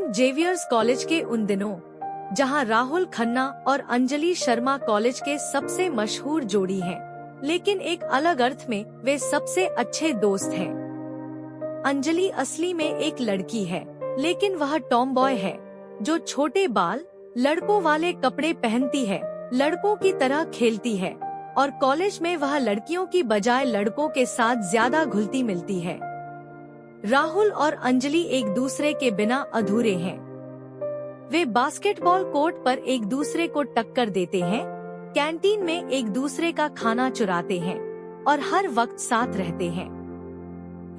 Saint Xavier's college के उन दिनों, जहां राहुल खन्ना और अंजलि शर्मा कॉलेज के सबसे मशहूर जोड़ी हैं, लेकिन एक अलग अर्थ में वे सबसे अच्छे दोस्त हैं। अंजलि असली में एक लड़की है, लेकिन वह टॉम बॉय है, जो छोटे बाल, लड़कों वाले कपड़े पहनती है, लड़कों की तरह खेलती है, और कॉलेज में वह लड़कियों की बजाय लड़कों के साथ ज्यादा घुलती मिलती है। राहुल और अंजलि एक दूसरे के बिना अधूरे हैं। वे बास्केटबॉल कोर्ट पर एक दूसरे को टक्कर देते हैं, कैंटीन में एक दूसरे का खाना चुराते हैं और हर वक्त साथ रहते हैं।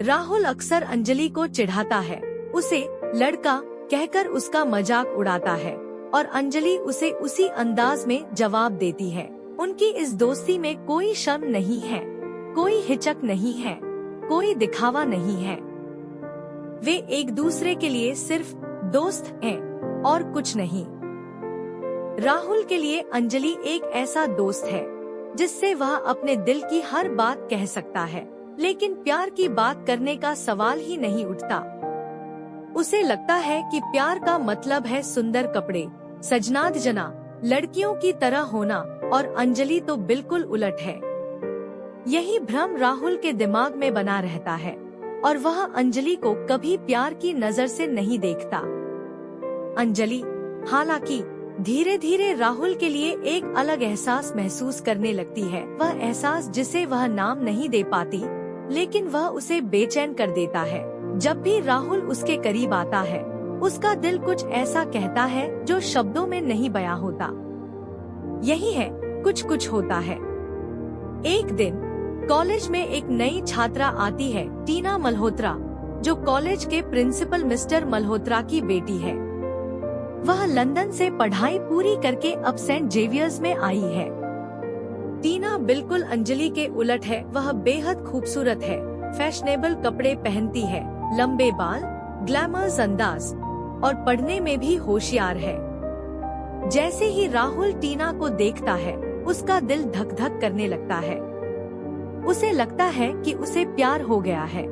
राहुल अक्सर अंजलि को चिढ़ाता है, उसे लड़का कहकर उसका मजाक उड़ाता है, और अंजलि उसे उसी अंदाज में जवाब देती है। उनकी इस दोस्ती में कोई शर्म नहीं है, कोई हिचक नहीं है, कोई दिखावा नहीं है। वे एक दूसरे के लिए सिर्फ दोस्त हैं और कुछ नहीं। राहुल के लिए अंजलि एक ऐसा दोस्त है जिससे वह अपने दिल की हर बात कह सकता है, लेकिन प्यार की बात करने का सवाल ही नहीं उठता। उसे लगता है कि प्यार का मतलब है सुंदर कपड़े, सजनाद जना, लड़कियों की तरह होना, और अंजलि तो बिल्कुल उलट है। यही भ्रम राहुल के दिमाग में बना रहता है और वह अंजलि को कभी प्यार की नजर से नहीं देखता। अंजलि हालांकि धीरे धीरे राहुल के लिए एक अलग एहसास महसूस करने लगती है, वह एहसास जिसे वह नाम नहीं दे पाती, लेकिन वह उसे बेचैन कर देता है। जब भी राहुल उसके करीब आता है, उसका दिल कुछ ऐसा कहता है जो शब्दों में नहीं बयां होता। यही है, कुछ कुछ होता है। एक दिन कॉलेज में एक नई छात्रा आती है, टीना मल्होत्रा, जो कॉलेज के प्रिंसिपल मिस्टर मल्होत्रा की बेटी है। वह लंदन से पढ़ाई पूरी करके अब सेंट जेवियर्स में आई है। टीना बिल्कुल अंजलि के उलट है। वह बेहद खूबसूरत है, फैशनेबल कपड़े पहनती है, लंबे बाल, ग्लैमर्स अंदाज, और पढ़ने में भी होशियार है। जैसे ही राहुल टीना को देखता है, उसका दिल धक धक करने लगता है। उसे लगता है कि उसे प्यार हो गया है।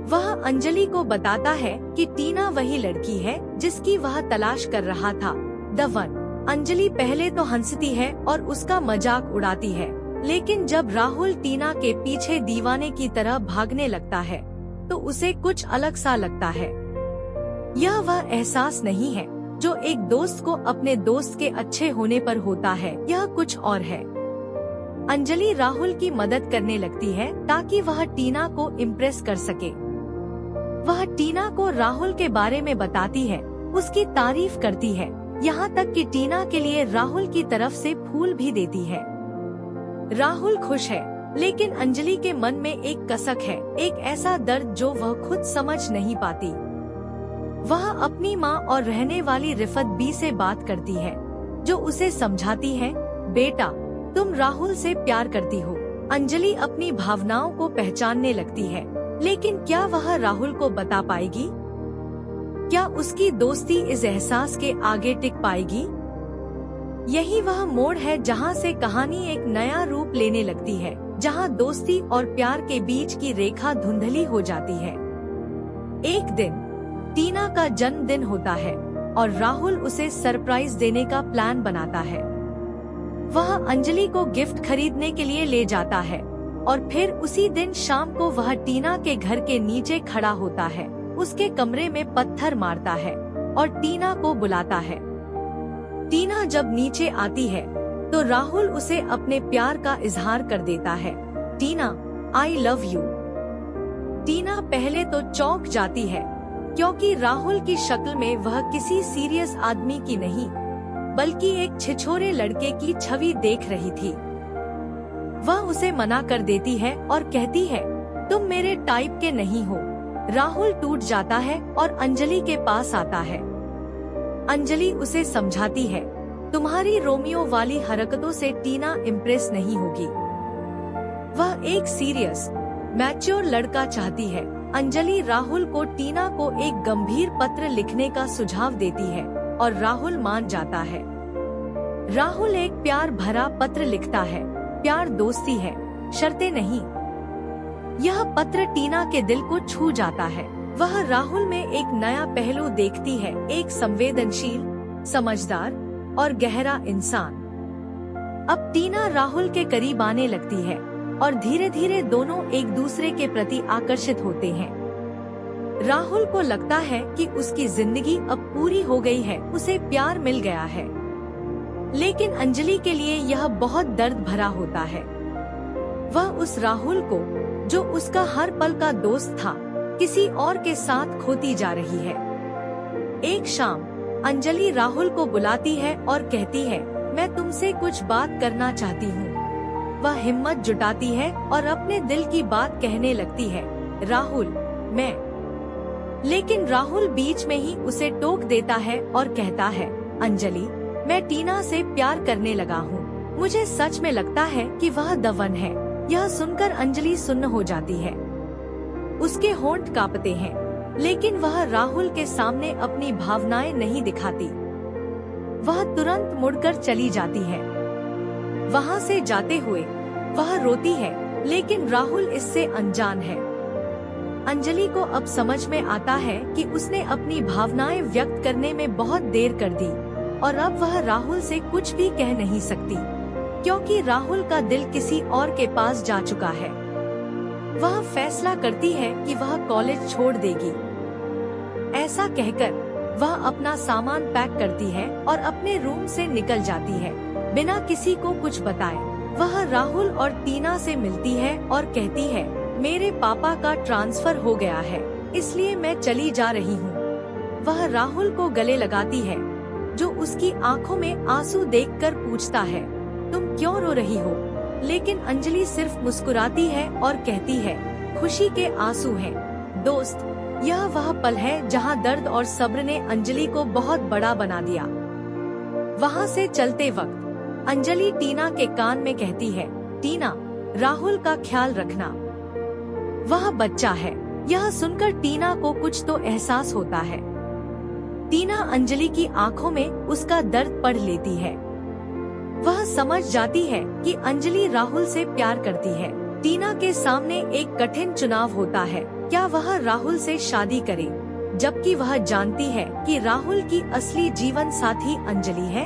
वह अंजलि को बताता है कि टीना वही लड़की है जिसकी वह तलाश कर रहा था, द वन। अंजलि पहले तो हंसती है और उसका मजाक उड़ाती है, लेकिन जब राहुल टीना के पीछे दीवाने की तरह भागने लगता है, तो उसे कुछ अलग सा लगता है। यह वह एहसास नहीं है जो एक दोस्त को अपने दोस्त के अच्छे होने पर होता है, यह कुछ और है। अंजलि राहुल की मदद करने लगती है ताकि वह टीना को इम्प्रेस कर सके। वह टीना को राहुल के बारे में बताती है, उसकी तारीफ करती है, यहाँ तक कि टीना के लिए राहुल की तरफ से फूल भी देती है। राहुल खुश है, लेकिन अंजलि के मन में एक कसक है, एक ऐसा दर्द जो वह खुद समझ नहीं पाती। वह अपनी माँ और रहने वाली रिफत बी से बात करती है, जो उसे समझाती है, बेटा तुम राहुल से प्यार करती हो। अंजलि अपनी भावनाओं को पहचानने लगती है, लेकिन क्या वह राहुल को बता पाएगी? क्या उसकी दोस्ती इस एहसास के आगे टिक पाएगी? यही वह मोड़ है जहां से कहानी एक नया रूप लेने लगती है, जहां दोस्ती और प्यार के बीच की रेखा धुंधली हो जाती है। एक दिन टीना का जन्मदिन होता है और राहुल उसे सरप्राइज देने का प्लान बनाता है। वह अंजलि को गिफ्ट खरीदने के लिए ले जाता है और फिर उसी दिन शाम को वह टीना के घर के नीचे खड़ा होता है, उसके कमरे में पत्थर मारता है और टीना को बुलाता है। टीना जब नीचे आती है तो राहुल उसे अपने प्यार का इजहार कर देता है, टीना आई लव यू। टीना पहले तो चौंक जाती है, क्योंकि राहुल की शक्ल में वह किसी सीरियस आदमी की नहीं, बल्कि एक छिछोरे लड़के की छवि देख रही थी। वह उसे मना कर देती है और कहती है, तुम मेरे टाइप के नहीं हो। राहुल टूट जाता है और अंजलि के पास आता है। अंजलि उसे समझाती है, तुम्हारी रोमियो वाली हरकतों से टीना इम्प्रेस नहीं होगी। वह एक सीरियस, मैच्योर लड़का चाहती है। अंजलि राहुल को टीना को एक गंभीर पत्र लिखने का सुझाव देती है और राहुल मान जाता है। राहुल एक प्यार भरा पत्र लिखता है, प्यार दोस्ती है, शर्तें नहीं। यह पत्र टीना के दिल को छू जाता है। वह राहुल में एक नया पहलू देखती है, एक संवेदनशील, समझदार और गहरा इंसान। अब टीना राहुल के करीब आने लगती है और धीरे धीरे दोनों एक दूसरे के प्रति आकर्षित होते हैं। राहुल को लगता है कि उसकी जिंदगी अब पूरी हो गई है, उसे प्यार मिल गया है। लेकिन अंजलि के लिए यह बहुत दर्द भरा होता है। वह उस राहुल को, जो उसका हर पल का दोस्त था, किसी और के साथ खोती जा रही है। एक शाम अंजलि राहुल को बुलाती है और कहती है, मैं तुमसे कुछ बात करना चाहती हूँ। वह हिम्मत जुटाती है और अपने दिल की बात कहने लगती है, राहुल, मैं। लेकिन राहुल बीच में ही उसे टोक देता है और कहता है, अंजलि, मैं टीना से प्यार करने लगा हूँ। मुझे सच में लगता है कि वह द वन है। यह सुनकर अंजलि सुन्न हो जाती है। उसके होंठ कांपते हैं, लेकिन वह राहुल के सामने अपनी भावनाएं नहीं दिखाती। वह तुरंत मुड़कर चली जाती है। वहाँ से जाते हुए वह रोती है, लेकिन राहुल इससे अनजान है। अंजलि को अब समझ में आता है कि उसने अपनी भावनाएं व्यक्त करने में बहुत देर कर दी और अब वह राहुल से कुछ भी कह नहीं सकती, क्योंकि राहुल का दिल किसी और के पास जा चुका है। वह फैसला करती है कि वह कॉलेज छोड़ देगी। ऐसा कहकर वह अपना सामान पैक करती है और अपने रूम से निकल जाती है, बिना किसी को कुछ बताए। वह राहुल और टीना से मिलती है और कहती है, मेरे पापा का ट्रांसफर हो गया है, इसलिए मैं चली जा रही हूँ। वह राहुल को गले लगाती है, जो उसकी आंखों में आंसू देखकर पूछता है, तुम क्यों रो रही हो? लेकिन अंजलि सिर्फ मुस्कुराती है और कहती है, खुशी के आंसू हैं। दोस्त, यह वह पल है जहाँ दर्द और सब्र ने अंजलि को बहुत बड़ा बना दिया। वहाँ से चलते वक्त अंजलि टीना के कान में कहती है, टीना, राहुल का ख्याल रखना, वह बच्चा है। यह सुनकर टीना को कुछ तो एहसास होता है। टीना अंजलि की आंखों में उसका दर्द पढ़ लेती है। वह समझ जाती है कि अंजलि राहुल से प्यार करती है। टीना के सामने एक कठिन चुनाव होता है, क्या वह राहुल से शादी करे, जबकि वह जानती है कि राहुल की असली जीवन साथी अंजलि है,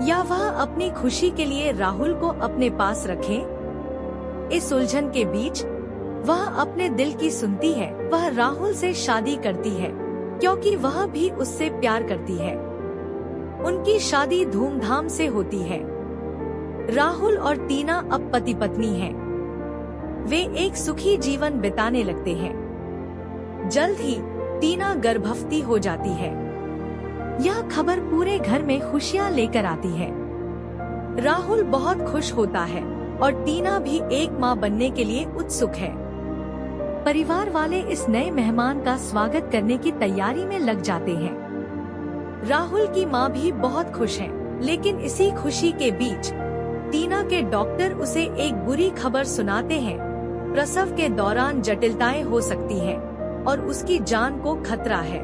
या वह अपनी खुशी के लिए राहुल को अपने पास रखे। इस उलझन के बीच वह अपने दिल की सुनती है। वह राहुल से शादी करती है, क्योंकि वह भी उससे प्यार करती है। उनकी शादी धूमधाम से होती है। राहुल और टीना अब पति पत्नी हैं। वे एक सुखी जीवन बिताने लगते हैं। जल्द ही टीना गर्भवती हो जाती है। यह खबर पूरे घर में खुशियां लेकर आती है। राहुल बहुत खुश होता है और टीना भी एक मां बनने के लिए उत्सुक है। परिवार वाले इस नए मेहमान का स्वागत करने की तैयारी में लग जाते हैं। राहुल की मां भी बहुत खुश है, लेकिन इसी खुशी के बीच टीना के डॉक्टर उसे एक बुरी खबर सुनाते हैं। प्रसव के दौरान जटिलताएं हो सकती हैं और उसकी जान को खतरा है।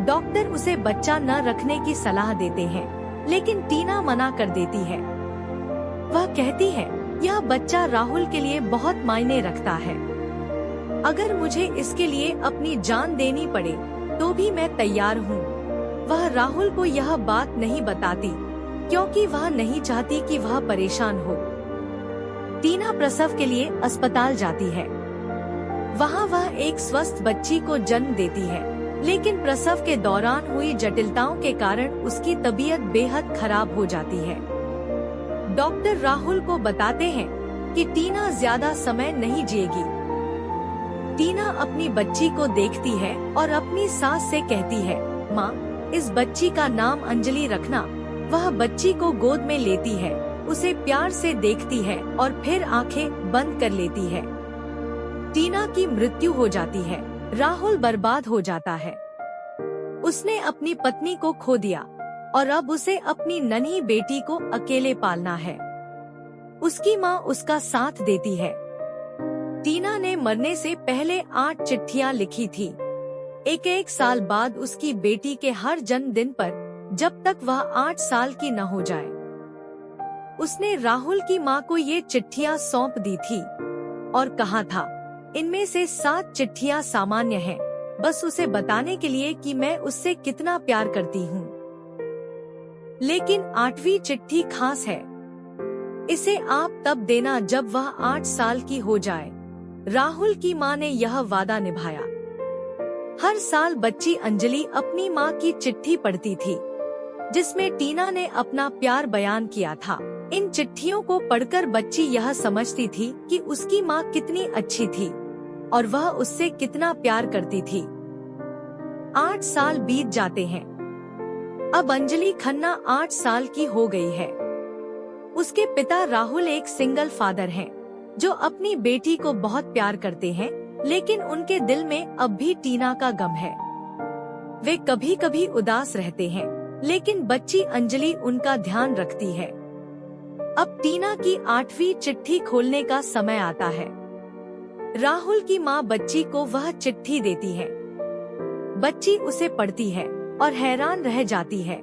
डॉक्टर उसे बच्चा न रखने की सलाह देते हैं, लेकिन टीना मना कर देती है। वह कहती है, यह बच्चा राहुल के लिए बहुत मायने रखता है। अगर मुझे इसके लिए अपनी जान देनी पड़े तो भी मैं तैयार हूँ। वह राहुल को यह बात नहीं बताती, क्योंकि वह नहीं चाहती कि वह परेशान हो। टीना प्रसव के लिए अस्पताल जाती है। वहाँ वह एक स्वस्थ बच्ची को जन्म देती है, लेकिन प्रसव के दौरान हुई जटिलताओं के कारण उसकी तबीयत बेहद खराब हो जाती है। डॉक्टर राहुल को बताते हैं कि टीना ज्यादा समय नहीं जिएगी। टीना अपनी बच्ची को देखती है और अपनी सास से कहती है, माँ, इस बच्ची का नाम अंजलि रखना। वह बच्ची को गोद में लेती है, उसे प्यार से देखती है और फिर आंखें बंद कर लेती है। टीना की मृत्यु हो जाती है। राहुल बर्बाद हो जाता है। उसने अपनी पत्नी को खो दिया और अब उसे अपनी नन्ही बेटी को अकेले पालना है। उसकी माँ उसका साथ देती है। टीना ने मरने से पहले 8 चिट्ठियां लिखी थी। एक साल बाद उसकी बेटी के हर जन्मदिन पर, जब तक वह 8 साल की न हो जाए। उसने राहुल की माँ को ये चिट्ठियां सौंप दी थी और कहा था, इनमें से 7 चिट्ठियाँ सामान्य हैं, बस उसे बताने के लिए कि मैं उससे कितना प्यार करती हूँ। लेकिन 8वीं चिट्ठी खास है। इसे आप तब देना जब वह 8 साल की हो जाए। राहुल की माँ ने यह वादा निभाया। हर साल बच्ची अंजलि अपनी माँ की चिट्ठी पढ़ती थी, जिसमें टीना ने अपना प्यार बयान किया था। इन चिट्ठियों को पढ़कर बच्ची यह समझती थी कि उसकी माँ कितनी अच्छी थी और वह उससे कितना प्यार करती थी। 8 साल बीत जाते हैं। अब अंजलि खन्ना 8 साल की हो गई है। उसके पिता राहुल एक सिंगल फादर हैं, जो अपनी बेटी को बहुत प्यार करते हैं, लेकिन उनके दिल में अब भी टीना का गम है। वे कभी कभी उदास रहते हैं, लेकिन बच्ची अंजलि उनका ध्यान रखती है। अब टीना की 8वीं चिट्ठी खोलने का समय आता है। राहुल की माँ बच्ची को वह चिट्ठी देती है। बच्ची उसे पढ़ती है और हैरान रह जाती है।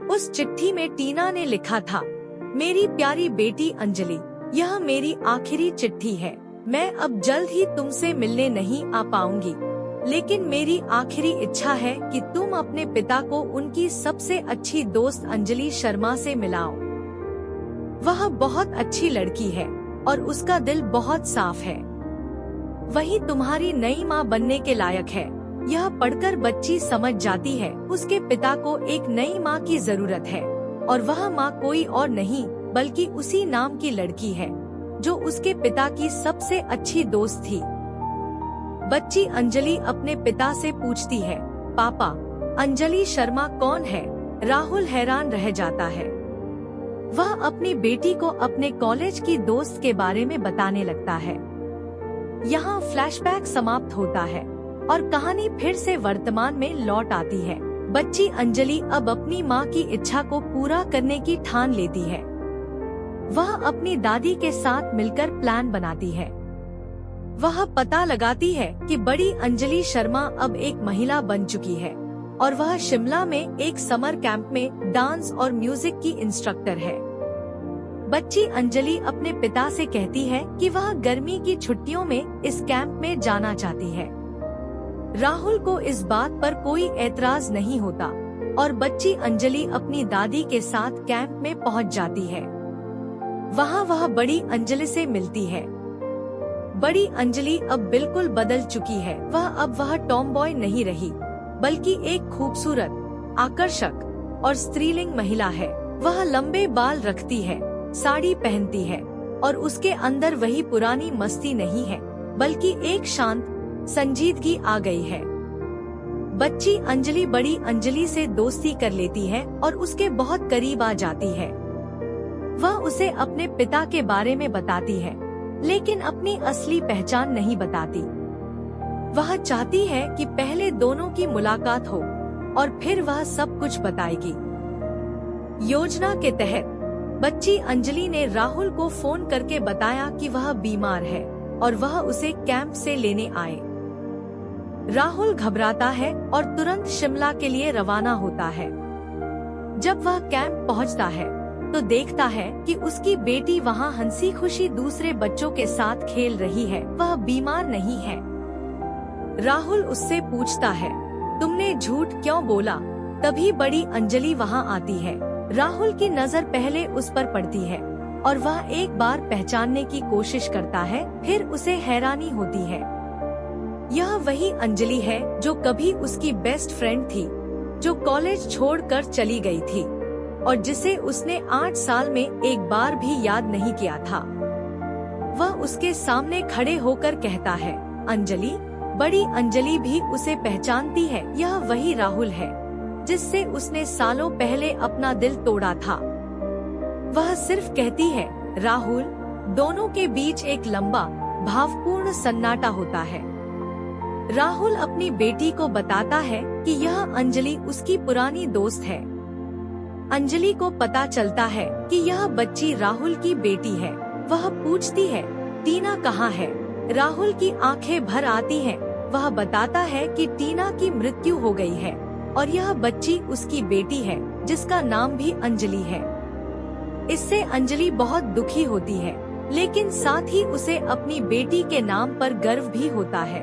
उस चिट्ठी में टीना ने लिखा था, मेरी प्यारी बेटी अंजलि, यह मेरी आखिरी चिट्ठी है। मैं अब जल्द ही तुमसे मिलने नहीं आ पाऊंगी, लेकिन मेरी आखिरी इच्छा है कि तुम अपने पिता को उनकी सबसे अच्छी दोस्त अंजलि शर्मा से मिलाओ। वह बहुत अच्छी लड़की है और उसका दिल बहुत साफ है। वही तुम्हारी नई माँ बनने के लायक है। यह पढ़कर बच्ची समझ जाती है उसके पिता को एक नई माँ की जरूरत है, और वह माँ कोई और नहीं बल्कि उसी नाम की लड़की है जो उसके पिता की सबसे अच्छी दोस्त थी। बच्ची अंजलि अपने पिता से पूछती है, पापा, अंजलि शर्मा कौन है? राहुल हैरान रह जाता है। वह अपनी बेटी को अपने कॉलेज की दोस्त के बारे में बताने लगता है। यहाँ फ्लैशबैक समाप्त होता है और कहानी फिर से वर्तमान में लौट आती है। बच्ची अंजलि अब अपनी माँ की इच्छा को पूरा करने की ठान लेती है। वह अपनी दादी के साथ मिलकर प्लान बनाती है। वह पता लगाती है कि बड़ी अंजलि शर्मा अब एक महिला बन चुकी है और वह शिमला में एक समर कैंप में डांस और म्यूजिक की इंस्ट्रक्टर है। बच्ची अंजलि अपने पिता से कहती है कि वह गर्मी की छुट्टियों में इस कैंप में जाना चाहती है। राहुल को इस बात पर कोई एतराज नहीं होता और बच्ची अंजलि अपनी दादी के साथ कैंप में पहुंच जाती है। वहां वह बड़ी अंजलि से मिलती है। बड़ी अंजलि अब बिल्कुल बदल चुकी है। वह टॉम बॉय नहीं रही, बल्कि एक खूबसूरत, आकर्षक और स्त्रीलिंग महिला है। वह लंबे बाल रखती है, साड़ी पहनती है और उसके अंदर वही पुरानी मस्ती नहीं है, बल्कि एक शांत संजीदगी आ गई है। बच्ची अंजलि बड़ी अंजलि से दोस्ती कर लेती है और उसके बहुत करीब आ जाती है। वह उसे अपने पिता के बारे में बताती है, लेकिन अपनी असली पहचान नहीं बताती। वह चाहती है कि पहले दोनों की मुलाकात हो और फिर वह सब कुछ बताएगी। योजना के तहत बच्ची अंजलि ने राहुल को फोन करके बताया कि वह बीमार है और वह उसे कैंप से लेने आए। राहुल घबराता है और तुरंत शिमला के लिए रवाना होता है। जब वह कैंप पहुंचता है तो देखता है कि उसकी बेटी वहां हंसी खुशी दूसरे बच्चों के साथ खेल रही है। वह बीमार नहीं है। राहुल उससे पूछता है, तुमने झूठ क्यों बोला? तभी बड़ी अंजलि वहां आती है। राहुल की नजर पहले उस पर पड़ती है और वह एक बार पहचानने की कोशिश करता है, फिर उसे हैरानी होती है। यह वही अंजलि है जो कभी उसकी बेस्ट फ्रेंड थी, जो कॉलेज छोड़कर चली गई थी और जिसे उसने 8 साल में एक बार भी याद नहीं किया था। वह उसके सामने खड़े होकर कहता है, अंजलि। बड़ी अंजलि भी उसे पहचानती है। यह वही राहुल है जिससे उसने सालों पहले अपना दिल तोड़ा था। वह सिर्फ कहती है, राहुल। दोनों के बीच एक लंबा, भावपूर्ण सन्नाटा होता है। राहुल अपनी बेटी को बताता है कि यह अंजलि उसकी पुरानी दोस्त है। अंजलि को पता चलता है कि यह बच्ची राहुल की बेटी है। वह पूछती है, टीना कहाँ है? राहुल की आंखें भर आती हैं। वह बताता है कि टीना की मृत्यु हो गई है और यह बच्ची उसकी बेटी है, जिसका नाम भी अंजलि है। इससे अंजलि बहुत दुखी होती है। लेकिन साथ ही उसे अपनी बेटी के नाम पर गर्व भी होता है।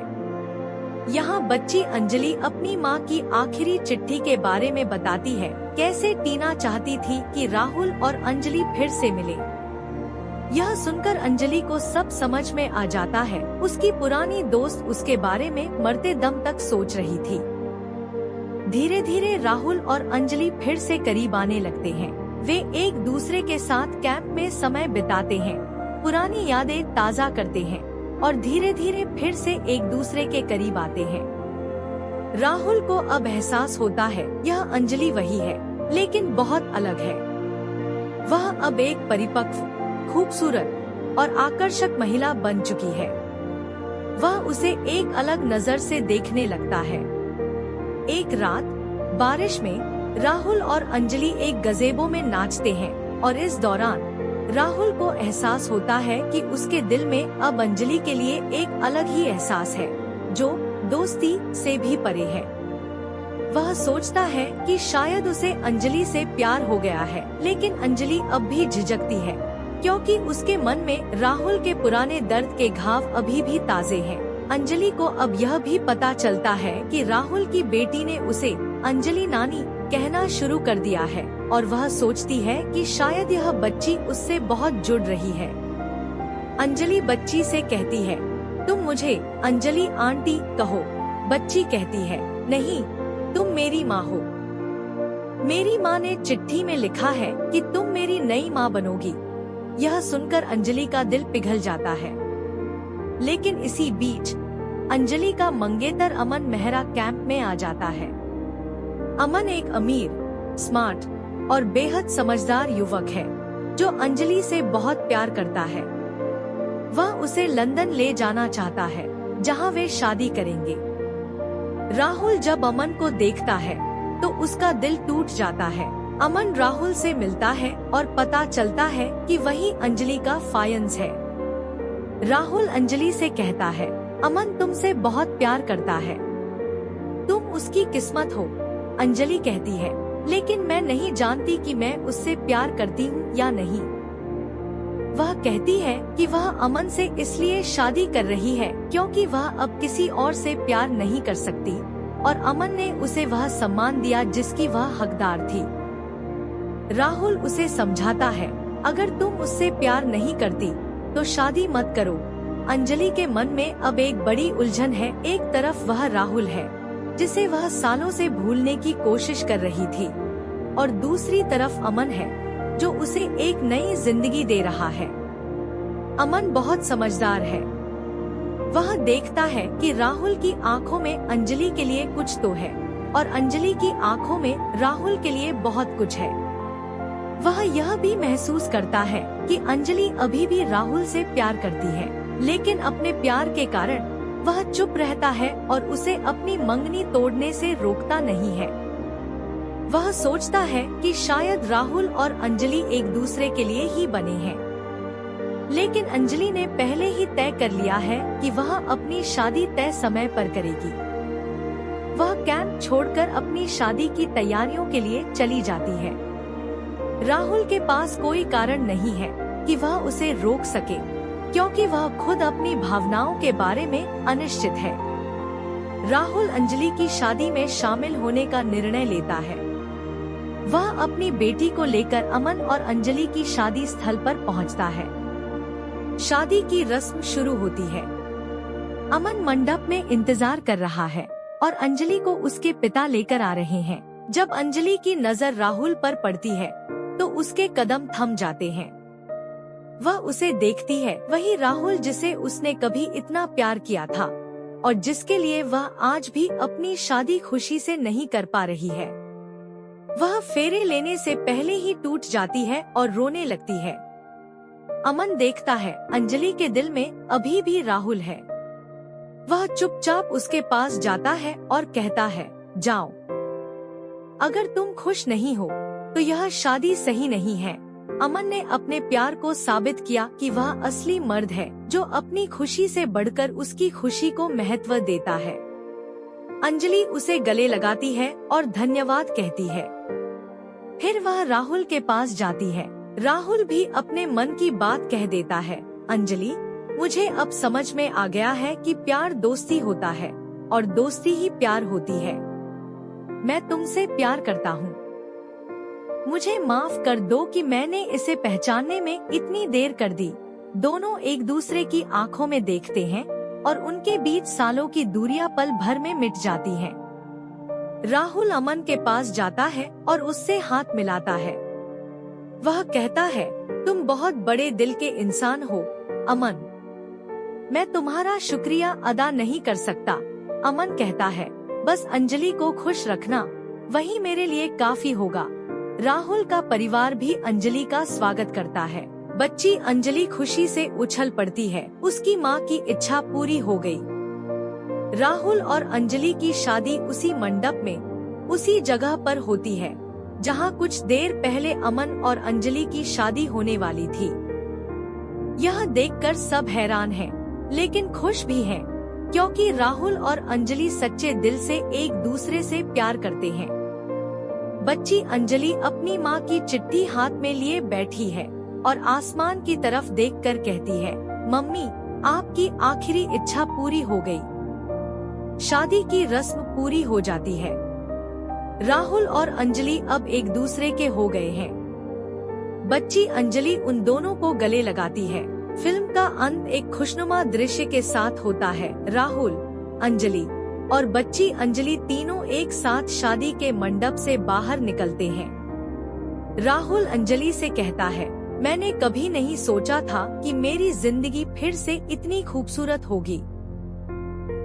यहाँ बच्ची अंजलि अपनी माँ की आखिरी चिट्ठी के बारे में बताती है, कैसे टीना चाहती थी कि राहुल और अंजलि फिर से मिले। यह सुनकर अंजलि को सब समझ में आ जाता है। उसकी पुरानी दोस्त उसके बारे में मरते दम तक सोच रही थी। धीरे धीरे राहुल और अंजलि फिर से करीब आने लगते हैं। वे एक दूसरे के साथ कैंप में समय बिताते हैं, पुरानी यादें ताज़ा करते हैं और धीरे धीरे फिर से एक दूसरे के करीब आते हैं। राहुल को अब एहसास होता है यह अंजलि वही है, लेकिन बहुत अलग है। वह अब एक परिपक्व, खूबसूरत और आकर्षक महिला बन चुकी है। वह उसे एक अलग नजर से देखने लगता है। एक रात बारिश में राहुल और अंजलि एक गज़ेबो में नाचते हैं और इस दौरान राहुल को एहसास होता है कि उसके दिल में अब अंजलि के लिए एक अलग ही एहसास है, जो दोस्ती से भी परे है। वह सोचता है कि शायद उसे अंजलि से प्यार हो गया है, लेकिन अंजलि अब भी झिझकती है, क्योंकि उसके मन में राहुल के पुराने दर्द के घाव अभी भी ताजे हैं। अंजलि को अब यह भी पता चलता है कि राहुल की बेटी ने उसे अंजलि नानी कहना शुरू कर दिया है और वह सोचती है कि शायद यह बच्ची उससे बहुत जुड़ रही है। अंजलि बच्ची से कहती है, तुम मुझे अंजलि आंटी कहो। बच्ची कहती है, नहीं, तुम मेरी माँ हो। मेरी माँ ने चिट्ठी में लिखा है कि तुम मेरी नई माँ बनोगी। यह सुनकर अंजलि का दिल पिघल जाता है। लेकिन इसी बीच अंजलि का मंगेतर अमन मेहरा कैंप में आ जाता है। अमन एक अमीर, स्मार्ट और बेहद समझदार युवक है, जो अंजलि से बहुत प्यार करता है। वह उसे लंदन ले जाना चाहता है, जहां वे शादी करेंगे। राहुल जब अमन को देखता है तो उसका दिल टूट जाता है। अमन राहुल से मिलता है और पता चलता है कि वही अंजलि का फायंस है। राहुल अंजलि से कहता है, अमन तुमसे बहुत प्यार करता है, तुम उसकी किस्मत हो। अंजलि कहती है, लेकिन मैं नहीं जानती कि मैं उससे प्यार करती हूँ या नहीं। वह कहती है कि वह अमन से इसलिए शादी कर रही है क्योंकि वह अब किसी और से प्यार नहीं कर सकती और अमन ने उसे वह सम्मान दिया जिसकी वह हकदार थी। राहुल उसे समझाता है, अगर तुम उससे प्यार नहीं करती तो शादी मत करो। अंजलि के मन में अब एक बड़ी उलझन है। एक तरफ वह राहुल है, जिसे वह सालों से भूलने की कोशिश कर रही थी, और दूसरी तरफ अमन है, जो उसे एक नई जिंदगी दे रहा है। अमन बहुत समझदार है। वह देखता है कि राहुल की आंखों में अंजलि के लिए कुछ तो है और अंजलि की आंखों में राहुल के लिए बहुत कुछ है। वह यह भी महसूस करता है कि अंजलि अभी भी राहुल से प्यार करती है, लेकिन अपने प्यार के कारण वह चुप रहता है और उसे अपनी मंगनी तोड़ने से रोकता नहीं है। वह सोचता है कि शायद राहुल और अंजलि एक दूसरे के लिए ही बने हैं, लेकिन अंजलि ने पहले ही तय कर लिया है कि वह अपनी शादी तय समय पर करेगी। वह कैंप छोड़कर अपनी शादी की तैयारियों के लिए चली जाती है। राहुल के पास कोई कारण नहीं है कि वह उसे रोक सके, क्योंकि वह खुद अपनी भावनाओं के बारे में अनिश्चित है। राहुल अंजलि की शादी में शामिल होने का निर्णय लेता है। वह अपनी बेटी को लेकर अमन और अंजलि की शादी स्थल पर पहुंचता है। शादी की रस्म शुरू होती है। अमन मंडप में इंतजार कर रहा है और अंजलि को उसके पिता लेकर आ रहे हैं। जब अंजलि की नजर राहुल पर पड़ती है तो उसके कदम थम जाते हैं। वह उसे देखती है, वही राहुल जिसे उसने कभी इतना प्यार किया था और जिसके लिए वह आज भी अपनी शादी खुशी से नहीं कर पा रही है। वह फेरे लेने से पहले ही टूट जाती है और रोने लगती है। अमन देखता है अंजलि के दिल में अभी भी राहुल है। वह चुपचाप उसके पास जाता है और कहता है, जाओ, अगर तुम खुश नहीं हो तो यह शादी सही नहीं है। अमन ने अपने प्यार को साबित किया कि वह असली मर्द है, जो अपनी खुशी से बढ़कर उसकी खुशी को महत्व देता है। अंजलि उसे गले लगाती है और धन्यवाद कहती है। फिर वह राहुल के पास जाती है। राहुल भी अपने मन की बात कह देता है अंजलि, मुझे अब समझ में आ गया है कि प्यार दोस्ती होता है और दोस्ती ही प्यार होती है। मैं तुमसे प्यार करता हूँ। मुझे माफ कर दो कि मैंने इसे पहचानने में इतनी देर कर दी। दोनों एक दूसरे की आंखों में देखते हैं और उनके बीच सालों की दूरियां पल भर में मिट जाती हैं। राहुल अमन के पास जाता है और उससे हाथ मिलाता है। वह कहता है, तुम बहुत बड़े दिल के इंसान हो अमन। मैं तुम्हारा शुक्रिया अदा नहीं कर सकता। अमन कहता है, बस अंजलि को खुश रखना, वही मेरे लिए काफी होगा। राहुल का परिवार भी अंजलि का स्वागत करता है। बच्ची अंजलि खुशी से उछल पड़ती है। उसकी माँ की इच्छा पूरी हो गई। राहुल और अंजलि की शादी उसी मंडप में, उसी जगह पर होती है जहाँ कुछ देर पहले अमन और अंजलि की शादी होने वाली थी। यह देखकर सब हैरान हैं, लेकिन खुश भी हैं, क्योंकि राहुल और अंजलि सच्चे दिल से एक दूसरे से प्यार करते हैं। बच्ची अंजलि अपनी माँ की चिट्ठी हाथ में लिए बैठी है और आसमान की तरफ देखकर कहती है, मम्मी, आपकी आखिरी इच्छा पूरी हो गई। शादी की रस्म पूरी हो जाती है। राहुल और अंजलि अब एक दूसरे के हो गए हैं। बच्ची अंजलि उन दोनों को गले लगाती है। फिल्म का अंत एक खुशनुमा दृश्य के साथ होता है। राहुल, अंजलि और बच्ची अंजलि तीनों एक साथ शादी के मंडप से बाहर निकलते हैं। राहुल अंजलि से कहता है, मैंने कभी नहीं सोचा था कि मेरी जिंदगी फिर से इतनी खूबसूरत होगी।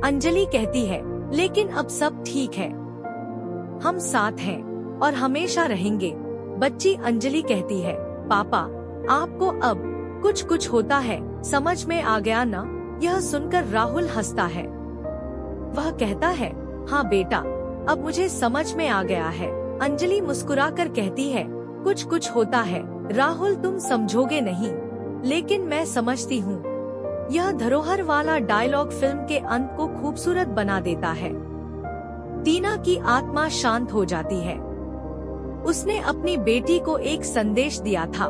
अंजलि कहती है, लेकिन अब सब ठीक है, हम साथ हैं और हमेशा रहेंगे। बच्ची अंजलि कहती है, पापा, आपको अब कुछ होता है, समझ में आ गया ना? यह सुनकर राहुल हंसता है। वह कहता है, हाँ बेटा, अब मुझे समझ में आ गया है। अंजलि मुस्कुराकर कहती है, कुछ होता है राहुल, तुम समझोगे नहीं, लेकिन मैं समझती हूँ। यह धरोहर वाला डायलॉग फिल्म के अंत को खूबसूरत बना देता है। टीना की आत्मा शांत हो जाती है। उसने अपनी बेटी को एक संदेश दिया था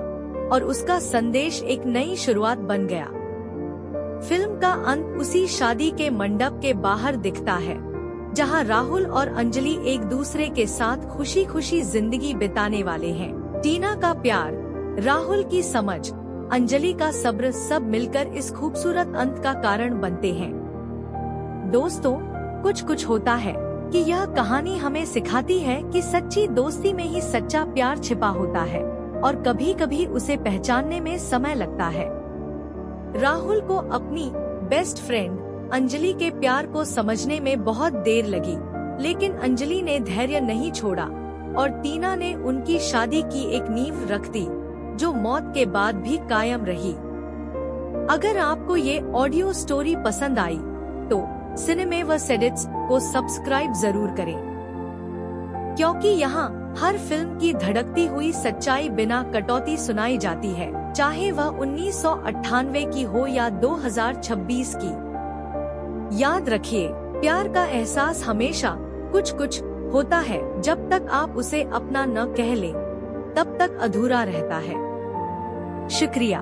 और उसका संदेश एक नई शुरुआत बन गया। फिल्म का अंत उसी शादी के मंडप के बाहर दिखता है, जहां राहुल और अंजलि एक दूसरे के साथ खुशी खुशी जिंदगी बिताने वाले हैं। टीना का प्यार, राहुल की समझ, अंजलि का सब्र, सब मिलकर इस खूबसूरत अंत का कारण बनते हैं। दोस्तों, कुछ होता है कि यह कहानी हमें सिखाती है कि सच्ची दोस्ती में ही सच्चा प्यार छिपा होता है और कभी कभी उसे पहचानने में समय लगता है। राहुल को अपनी बेस्ट फ्रेंड अंजलि के प्यार को समझने में बहुत देर लगी, लेकिन अंजलि ने धैर्य नहीं छोड़ा और टीना ने उनकी शादी की एक नींव रख दी, जो मौत के बाद भी कायम रही। अगर आपको ये ऑडियो स्टोरी पसंद आई तो सिनेमेवर्स एडिट्स को सब्सक्राइब जरूर करें, क्योंकि यहाँ हर फिल्म की धड़कती हुई सच्चाई बिना कटौती सुनाई जाती है, चाहे वह 1998 की हो या 2026 की। याद रखिए, प्यार का एहसास हमेशा कुछ होता है। जब तक आप उसे अपना न कह लें, तब तक अधूरा रहता है। शुक्रिया।